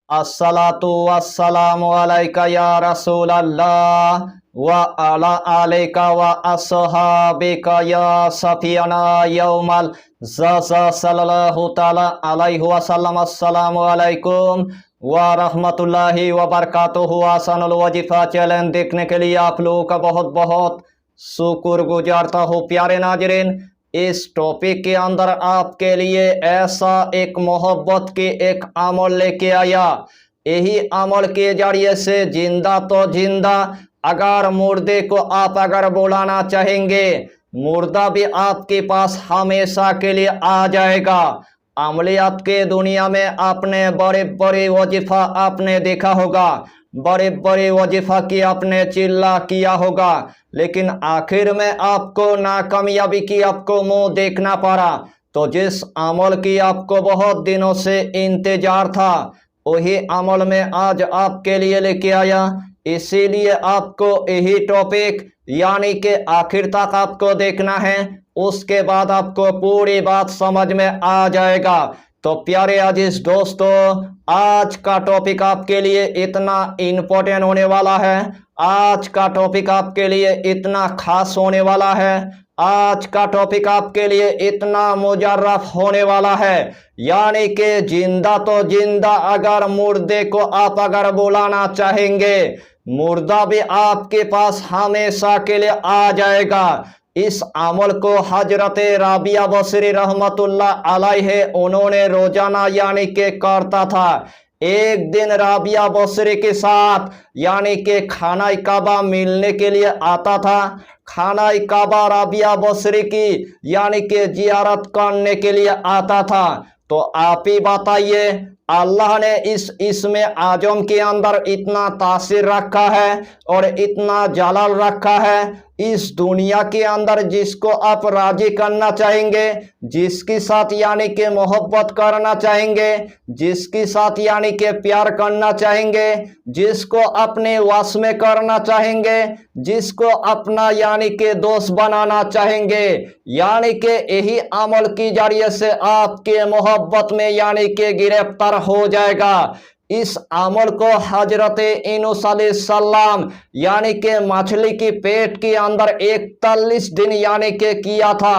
अस्सलातु वस्सलामु अलैका या रसूल अल्लाह व अला आलिका व अस्हाबिका या सफियाना यौमल ज़ज़ा सल्लल्लाहु ताला अलैहि वसल्लम। अस्सलामु अलैकुम व रहमतुल्लाहि व बरकातुहु। आसानुल वजीफा चैलेंज देखने के लिए आप लोगों का बहुत बहुत शुक्र गुजारता हूँ। प्यारे नाजरीन, इस टॉपिक के अंदर आपके लिए ऐसा एक मोहब्बत की एक अमल लेके आया। यही अमल के जरिए से जिंदा तो जिंदा, अगर मुर्दे को आप अगर बुलाना चाहेंगे, मुर्दा भी आपके पास हमेशा के लिए आ जाएगा। अमलियात के दुनिया में आपने बड़े बड़े वजीफा आपने देखा होगा, बड़े बड़े वजीफा की आपने चिल्ला किया होगा, लेकिन आखिर में आपको नाकामयाबी की आपको मुंह देखना पड़ा। तो जिस अमल की आपको बहुत दिनों से इंतजार था, वही अमल में आज आपके लिए लेके आया। इसीलिए आपको यही टॉपिक यानी कि आखिर तक आपको देखना है, उसके बाद आपको पूरी बात समझ में आ जाएगा। तो प्यारे अजीज दोस्तों, आज का टॉपिक आपके लिए इतना इम्पोर्टेंट होने वाला है, आज का टॉपिक आपके लिए इतना खास होने वाला है, आज का टॉपिक आपके लिए इतना मुजर्रफ होने वाला है, यानी कि जिंदा तो जिंदा, अगर मुर्दे को आप अगर बुलाना चाहेंगे, मुर्दा भी आपके पास हमेशा के लिए आ जाएगा। इस अमल को हजरत राबिया बसरी रहमतुल्लाह अलैहि उन्होंने रोजाना यानी कि करता था। एक दिन राबिया बसरी के साथ यानी कि खाना काबा मिलने के लिए आता था। खाना काबा राबिया बसरी की यानी कि जियारत करने के लिए आता था। तो आप ही बताइए, अल्लाह ने इस इसमें आजम के अंदर इतना तासीर रखा है और इतना जलाल रखा है। इस दुनिया के अंदर जिसको आप राजी करना चाहेंगे, जिसके साथ यानी कि मोहब्बत करना चाहेंगे, जिसके साथ यानी कि प्यार करना चाहेंगे, जिसको अपने वश में करना चाहेंगे, जिसको अपना यानी कि दोस्त बनाना चाहेंगे, यानी कि यही अमल की जरिए से आपके मोहब्बत में यानी कि गिरफ्तार हो जाएगा। इस अमल को हजरत यूनुस अलैहिस्सलाम यानी कि मछली की पेट के अंदर 41 दिन यानी कि किया था।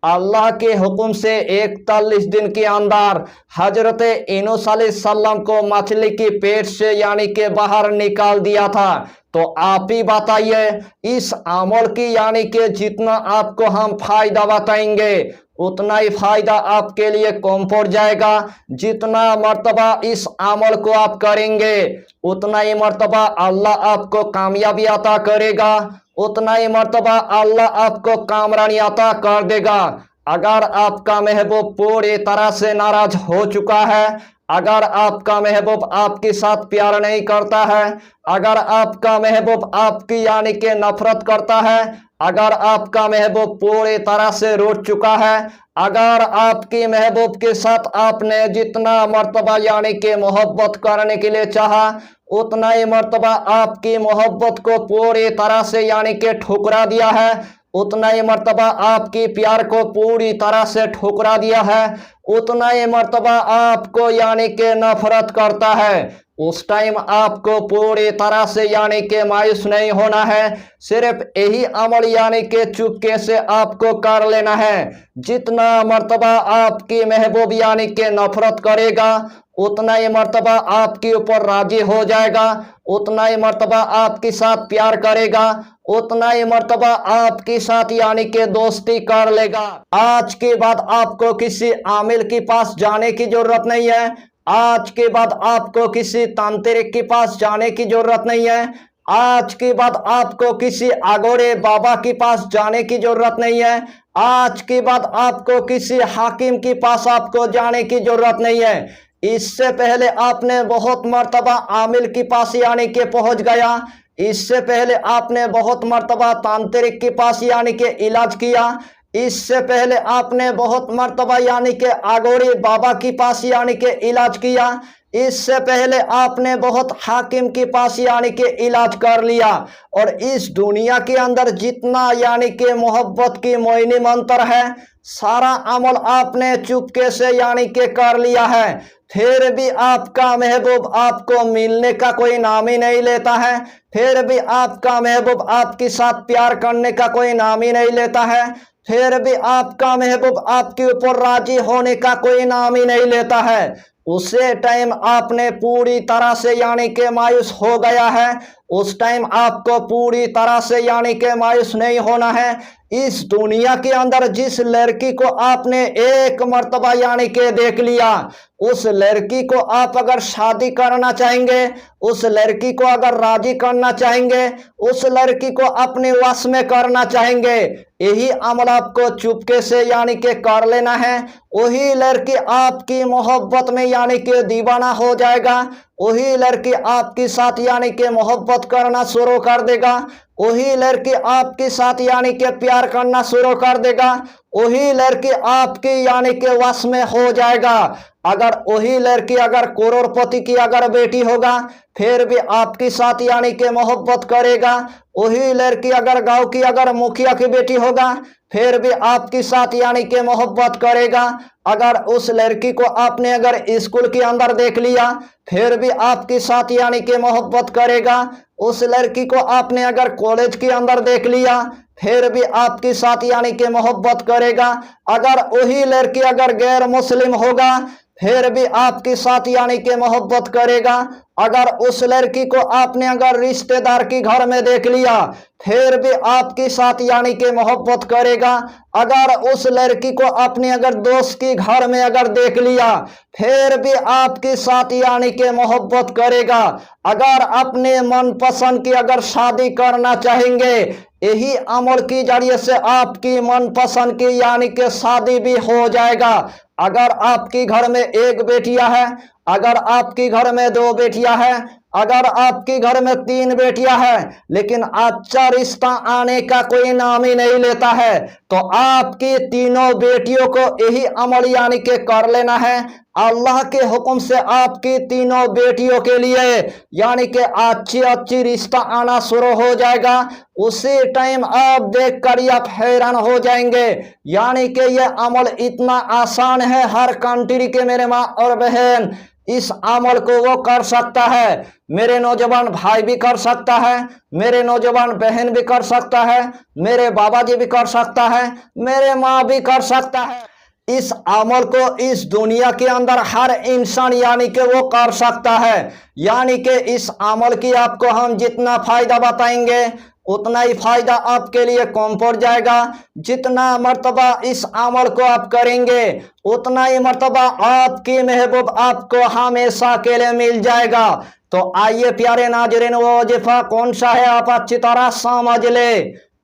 अल्लाह के हुक्म से 41 दिन के अंदर हजरत यूनुस अलैहिस्सलाम को मछली की पेट से यानी कि बाहर निकाल दिया था। तो आप ही बताइए, इस अमल की यानी कि जितना आपको हम फायदा बताएंगे, उतना ही फायदा आपके लिए कम पड़ जाएगा। जितना मर्तबा इस अमल को आप करेंगे, उतना ही मर्तबा अल्लाह आपको कामयाबी अता करेगा, उतना ही मर्तबा अल्लाह आपको कामरानी अता कर देगा। अगर आपका महबूब पूरी तरह से नाराज हो चुका है, अगर आपका महबूब आपके साथ प्यार नहीं करता है, अगर आपका महबूब आपकी यानी कि नफरत करता है, अगर आपका महबूब पूरी तरह से रूठ चुका है, अगर आपकी महबूब के साथ आपने जितना मर्तबा यानी कि मोहब्बत करने के लिए चाहा, उतना ही मर्तबा आपकी मोहब्बत को पूरी तरह से यानी कि ठुकरा दिया है, उतना ही मर्तबा आपकी प्यार को पूरी तरह से ठुकरा दिया है, उतना ही मर्तबा आपको यानी कि नफरत करता है, उस टाइम आपको पूरी तरह से यानी कि मायूस नहीं होना है। सिर्फ यही अमल यानी कि चुपके से आपको कर लेना है। जितना मर्तबा आपकी महबूब यानी कि नफरत करेगा, उतना ही मर्तबा आपके ऊपर राजी हो जाएगा, उतना ही मर्तबा आपके साथ प्यार करेगा, उतना ही मर्तबा आपके साथ यानी कि दोस्ती कर लेगा। आज के बाद आपको किसी आमिल के पास जाने की जरूरत नहीं है, आज के बाद आपको किसी तांत्रिक के पास जाने की जरूरत नहीं है, आज के बाद आपको किसी अगोरे बाबा के पास जाने की जरूरत नहीं है, आज के बाद आपको किसी हाकिम के पास आपको जाने की जरूरत नहीं है। इससे पहले आपने बहुत मर्तबा आमिल के पास यानी कि पहुंच गया, इससे पहले आपने बहुत मर्तबा तांत्रिक के पास यानी कि इलाज किया, इससे पहले आपने बहुत मर्तबा यानी कि अगोरी बाबा के पास यानी कि इलाज किया, इससे पहले आपने बहुत हाकिम के पास यानी कि इलाज कर लिया। और इस दुनिया के अंदर जितना यानी कि मोहब्बत की मोइनी मंत्र है, सारा अमल आपने चुपके से यानी कि कर लिया है। फिर भी आपका महबूब आपको मिलने का कोई नाम ही नहीं लेता है, फिर भी आपका महबूब आपके साथ प्यार करने का कोई नाम ही नहीं लेता है, फिर भी आपका महबूब आपके ऊपर राजी होने का कोई नाम ही नहीं लेता है, उसे टाइम आपने पूरी तरह से यानी कि मायूस हो गया है। उस टाइम आपको पूरी तरह से यानी कि मायूस नहीं होना है। इस दुनिया के अंदर जिस लड़की को आपने एक मर्तबा यानी कि देख लिया, उस लड़की को आप अगर शादी करना चाहेंगे, उस लड़की को अगर राजी करना चाहेंगे, उस लड़की को अपने वश में करना चाहेंगे, यही अमल आपको चुपके से यानी कि कर लेना है। वही लड़की आपकी मोहब्बत में यानी कि दीवाना हो जाएगा, वही लड़की आपके साथ यानी कि मोहब्बत करना शुरू कर देगा, वही लड़की आपके साथ यानी कि प्यार करना शुरू कर देगा, वही लड़की आपकी यानी कि वश में हो जाएगा। अगर वही लड़की अगर करोड़पति की अगर बेटी होगा फिर भी आपके साथ यानी कि मोहब्बत करेगा, वही लड़की अगर गांव की अगर मुखिया की बेटी होगा फिर भी आपके साथ यानी कि मोहब्बत करेगा। अगर उस लड़की को आपने अगर स्कूल के अंदर देख लिया फिर भी आपके साथ यानी कि मोहब्बत करेगा। उस लड़की को आपने अगर कॉलेज के अंदर देख लिया फिर भी आपके साथ यानी कि मोहब्बत करेगा। अगर वही लड़की अगर गैर मुस्लिम होगा फिर भी आपके साथ यानी कि मोहब्बत करेगा। अगर उस लड़की को आपने अगर रिश्तेदार के घर में देख लिया फिर भी आपके साथ यानी कि मोहब्बत करेगा। अगर उस लड़की को आपने अगर दोस्त के घर में अगर देख लिया फिर भी आपके साथ यानी कि मोहब्बत करेगा। अगर अपने मनपसंद की अगर शादी करना चाहेंगे, यही अमल के जरिए से आपकी मनपसंद की यानी कि शादी भी हो जाएगा। अगर आपके घर में एक बेटियां है, अगर आपके घर में दो बेटियां हैं, अगर आपके घर में तीन बेटियां हैं, लेकिन अच्छा रिश्ता आने का कोई नाम ही नहीं लेता है, तो आपकी तीनों बेटियों को यही अमल यानी कि कर लेना है। अल्लाह के हुक्म से आपकी तीनों बेटियों के लिए यानी कि अच्छी अच्छी रिश्ता आना शुरू हो जाएगा। उसी टाइम आप देख कर आप हैरान हो जाएंगे। यानी कि यह अमल इतना आसान है, हर कंट्री के मेरे माँ और बहन इस अमल को वो कर सकता है। मेरे नौजवान भाई भी कर सकता है, मेरे नौजवान बहन भी कर सकता है, मेरे बाबा जी भी कर सकता है, मेरे माँ भी कर सकता है। इस अमल को इस दुनिया के अंदर हर इंसान यानी कि वो कर सकता है। यानी कि इस अमल की आपको हम जितना फायदा बताएंगे उतना ही फायदा आपके लिए कम पड़ जाएगा। जितना मर्तबा इस अमल को आप करेंगे उतना ही मर्तबा आपकी महबूब आपको हमेशा के लिए मिल जाएगा। तो आइए प्यारे नाज़रीन, वो वजीफा कौन सा है आप अच्छी तरह समझ ले।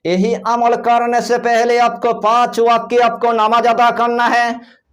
यही अमल करने से पहले आपको 5 वक्त की आपको नमाज अदा करना है,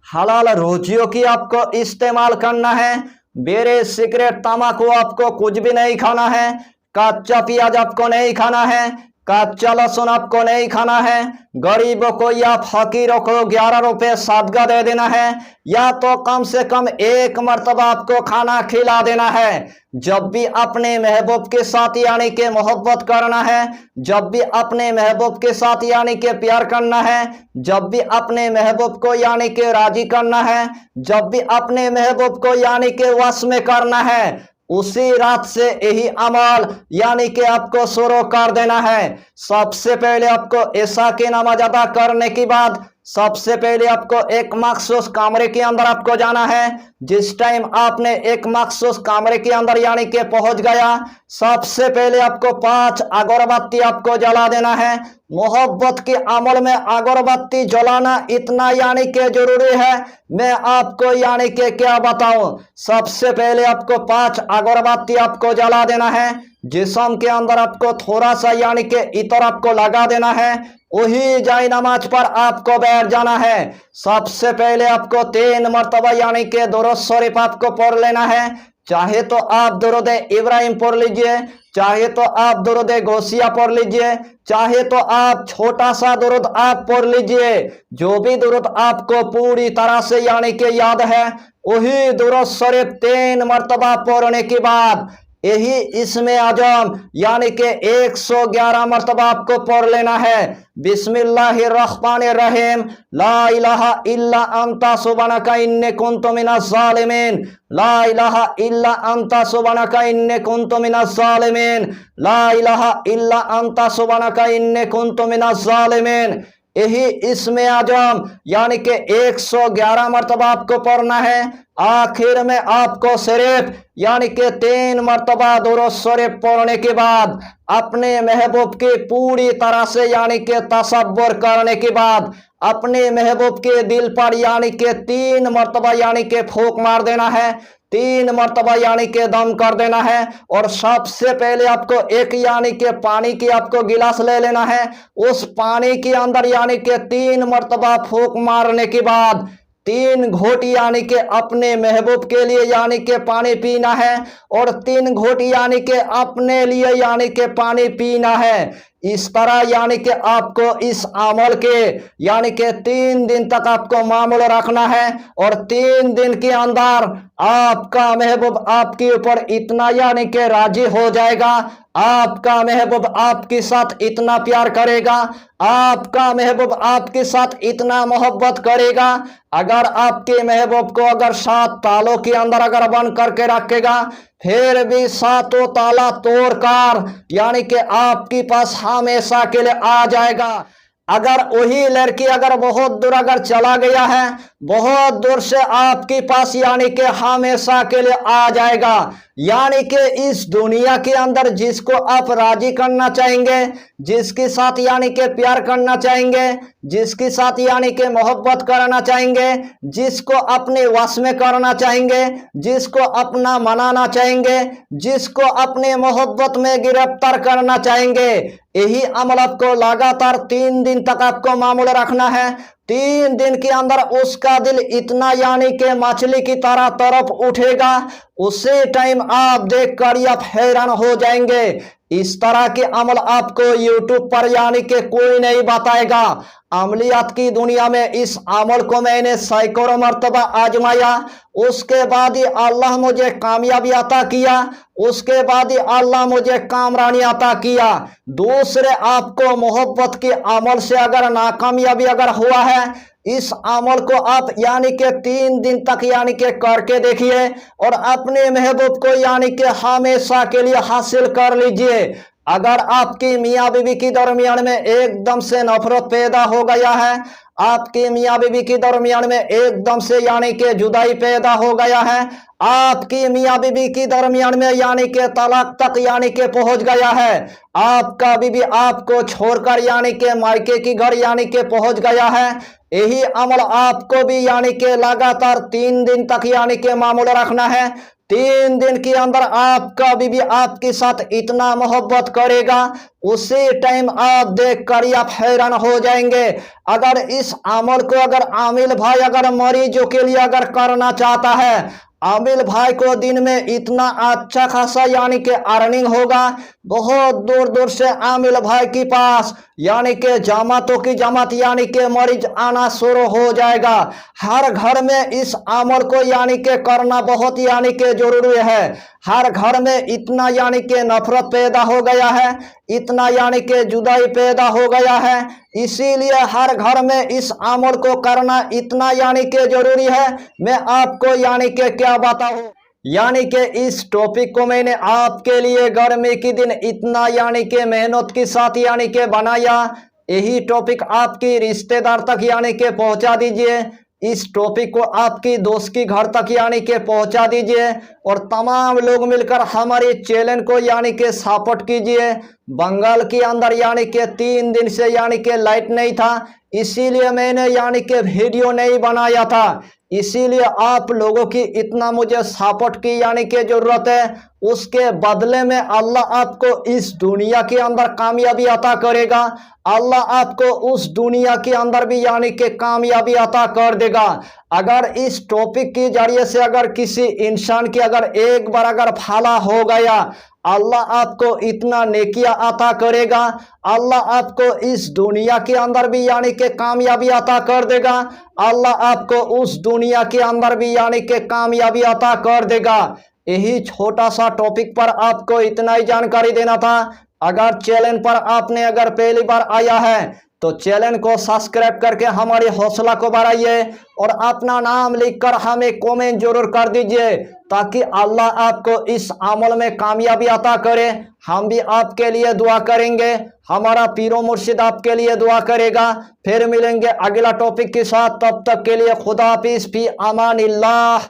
हलाल रोजियों की आपको इस्तेमाल करना है, बीड़ी सिगरेट तम्बाकू आपको कुछ भी नहीं खाना है, कच्चा प्याज आपको नहीं खाना है, कच्चा लहसुन आपको नहीं खाना है, गरीबों को या फकीरों को 11 रुपए सदका दे देना है, या तो कम से कम एक मर्तबा आपको खाना खिला देना है। जब भी अपने महबूब के साथ यानी कि मोहब्बत करना है, जब भी अपने महबूब के साथ यानी कि प्यार करना है, जब भी अपने महबूब को यानी कि राजी करना है, जब भी अपने महबूब को यानी कि वश में करना है, उसी रात से यही अमल यानी कि आपको शुरू कर देना है। सबसे पहले आपको ऐसा की नमाज अदा करने के बाद सबसे पहले आपको एक मखसूस कमरे के अंदर आपको जाना है। जिस टाइम आपने एक मखसूस कमरे के अंदर यानी कि पहुंच गया, सबसे पहले आपको 5 अगरबत्ती आपको जला देना है। मोहब्बत के अमल में अगरबत्ती जलाना इतना यानी कि जरूरी है, मैं आपको यानी कि क्या बताऊं। सबसे पहले आपको 5 अगरबत्ती आपको जला देना है। जिस्म के अंदर आपको थोड़ा सा यानी कि इतर आपको लगा देना है, वही जाए नमाज पर आपको बैठ जाना है। सबसे पहले आपको 3 मरतबा यानी कि दुरूद शरीफ आपको पढ़ लेना है। चाहे तो आप दुरूद इब्राहिम पढ़ लीजिए, चाहे तो आप दुरूद गौसिया पढ़ लीजिए, चाहे तो आप छोटा सा दुरूद आप पढ़ लीजिए। जो भी दुरूद आपको पूरी तरह से यानी कि याद है, वही दुरूद शरीफ 3 मरतबा पढ़ने के बाद यही इसमें आजम यानी कि 111 मरतबा आपको पढ़ लेना है। बिस्मिल्लाहिर्रहमानिर्रहीम, ला इलाहा इल्ला अंता सुब्हानका इन्नी कुन्तु मिनज़ ज़ालिमीन, ला इलाहा इल्ला अंता सुब्हानका इन्नी कुन्तु मिनज़ ज़ालिमीन, ला इलाहा इल्ला अंता सुब्हानका इन्नी कुन्तु मिनज़ ज़ालिमीन। यही इसमें आजम यानी कि 111 मरतबा आपको पढ़ना है। आखिर में आपको सिर्फ यानी कि 3 मरतबा दुरूद शरीफ पढ़ने के बाद अपने महबूब की पूरी तरह से यानी कि तसव्वुर करने के बाद अपने महबूब के दिल पर यानी कि 3 मरतबा यानी कि फूंक मार देना है, 3 मरतबा यानी कि दम कर देना है। और सबसे पहले आपको एक यानी कि पानी की आपको गिलास ले लेना है। उस पानी के अंदर यानी कि 3 मरतबा फूंक मारने के बाद 3 घोट यानी कि अपने महबूब के लिए यानी कि पानी पीना है और 3 घोट यानी कि अपने लिए यानी कि पानी पीना है। इस तरह यानी कि आपको इस अमल के यानी कि 3 दिन तक आपको मामूल रखना है और 3 दिन के अंदर आपका महबूब आपके ऊपर इतना यानी कि राजी हो जाएगा, आपका महबूब आपके साथ इतना प्यार करेगा, आपका महबूब आपके साथ इतना मोहब्बत करेगा। अगर आपके महबूब को अगर 7 तालों के अंदर अगर बंद करके रखेगा फिर भी 7 ताला तोड़कर यानी कि आपके पास हमेशा के लिए आ जाएगा। अगर वही लड़की अगर बहुत दूर अगर चला गया है, बहुत दूर से आपके पास यानी कि हमेशा के लिए आ जाएगा। यानी कि इस दुनिया के अंदर जिसको आप राजी करना चाहेंगे, जिसके साथ यानी कि प्यार करना चाहेंगे, जिसके साथ यानी कि मोहब्बत करना चाहेंगे, जिसको अपने वश में करना चाहेंगे, जिसको अपना मनाना चाहेंगे, जिसको अपने मोहब्बत में गिरफ्तार करना चाहेंगे, यही अमल आपको लगातार 3 दिन तक आपको मामूल रखना है। 3 दिन के अंदर उसका दिल इतना यानी कि मछली की तरह तरफ उठेगा, उसी टाइम आप देखकर आप हैरान हो जाएंगे। इस तरह के अमल आपको YouTube पर यानी कि कोई नहीं बताएगा। अमलियात की दुनिया में इस अमल को मैंने सैकड़ों मरतबा आजमाया, उसके बाद ही अल्लाह मुझे कामयाबी अता किया, उसके बाद ही अल्लाह मुझे कामरानी अता किया। दूसरे आपको मोहब्बत के अमल से अगर नाकामयाबी अगर हुआ है, इस अमल को आप यानी कि 3 दिन तक यानी कि करके देखिए और अपने महबूब को यानी कि हमेशा के लिए हासिल कर लीजिए। अगर आपकी मियाँ बीवी के दरमियान में एकदम से नफरत पैदा हो गया है, आपकी मियाँ बीवी के दरमियान में एकदम से यानी कि जुदाई पैदा हो गया है, आपकी मियाँ बीवी के दरमियान में यानी कि तलाक तक यानी कि पहुंच गया है, आपका बीवी आपको छोड़कर यानी कि मायके की घर यानी कि पहुंच गया है, यही अमल आपको भी यानी कि लगातार 3 दिन तक यानी कि मामूल रखना है। 3 दिन के अंदर आपका बीवी आपके साथ इतना मोहब्बत करेगा, उसी टाइम आप देखकर आप हैरान हो जाएंगे। अगर इस अमल को अगर आमिल भाई अगर मरीजों के लिए अगर करना चाहता है, आमिल भाई को दिन में इतना अच्छा खासा यानी कि अर्निंग होगा, बहुत दूर दूर से आमिल भाई के पास यानी कि जमातों की जमात यानी कि मरीज आना शुरू हो जाएगा। हर घर में इस अमल को यानी कि करना बहुत यानी कि जरूरी है। हर घर में इतना यानी कि नफरत पैदा हो गया है, इतना यानी कि जुदाई पैदा हो गया है, इसीलिए हर घर में इस अमल को करना इतना यानी कि जरूरी है। मैं आपको यानी कि क्या बताऊं, यानी कि इस टॉपिक को मैंने आपके लिए गर्मी के दिन इतना यानी कि मेहनत के साथ यानी कि बनाया। यही टॉपिक आपकी रिश्तेदार तक यानी कि पहुंचा दीजिए, इस टॉपिक को आपकी दोस्त के घर तक यानी कि पहुंचा दीजिए और तमाम लोग मिलकर हमारे चैनल को यानी कि सपोर्ट कीजिए। बंगाल के अंदर यानी कि 3 दिन से यानी कि लाइट नहीं था, इसीलिए मैंने यानी कि वीडियो नहीं बनाया था, इसीलिए आप लोगों की इतना मुझे सपोर्ट की यानी कि जरूरत है। उसके बदले में अल्लाह आपको इस दुनिया के अंदर कामयाबी अता करेगा, अल्लाह आपको उस दुनिया के अंदर भी यानी कि कामयाबी अता कर देगा। अगर इस टॉपिक के जरिए से अगर किसी इंसान की अगर एक बार अगर भला हो गया, अल्लाह आपको इतना नेकिया अता करेगा, अल्लाह आपको इस दुनिया के अंदर भी यानी कि कामयाबी अता कर देगा, अल्लाह आपको उस दुनिया के अंदर भी यानी कि कामयाबी अता कर देगा। यही छोटा सा टॉपिक पर आपको इतना ही जानकारी देना था। अगर चैनल पर आपने अगर पहली बार आया है तो चैनल को सब्सक्राइब करके हमारी हौसला को बढ़ाइए और अपना नाम लिखकर हमें कमेंट जरूर कर दीजिए, ताकि अल्लाह आपको इस अमल में कामयाबी अता करे। हम भी आपके लिए दुआ करेंगे, हमारा पीरो मुर्शिद आपके लिए दुआ करेगा। फिर मिलेंगे अगला टॉपिक के साथ, तब तक के लिए खुदा हाफिज, फी अमानिल्लाह।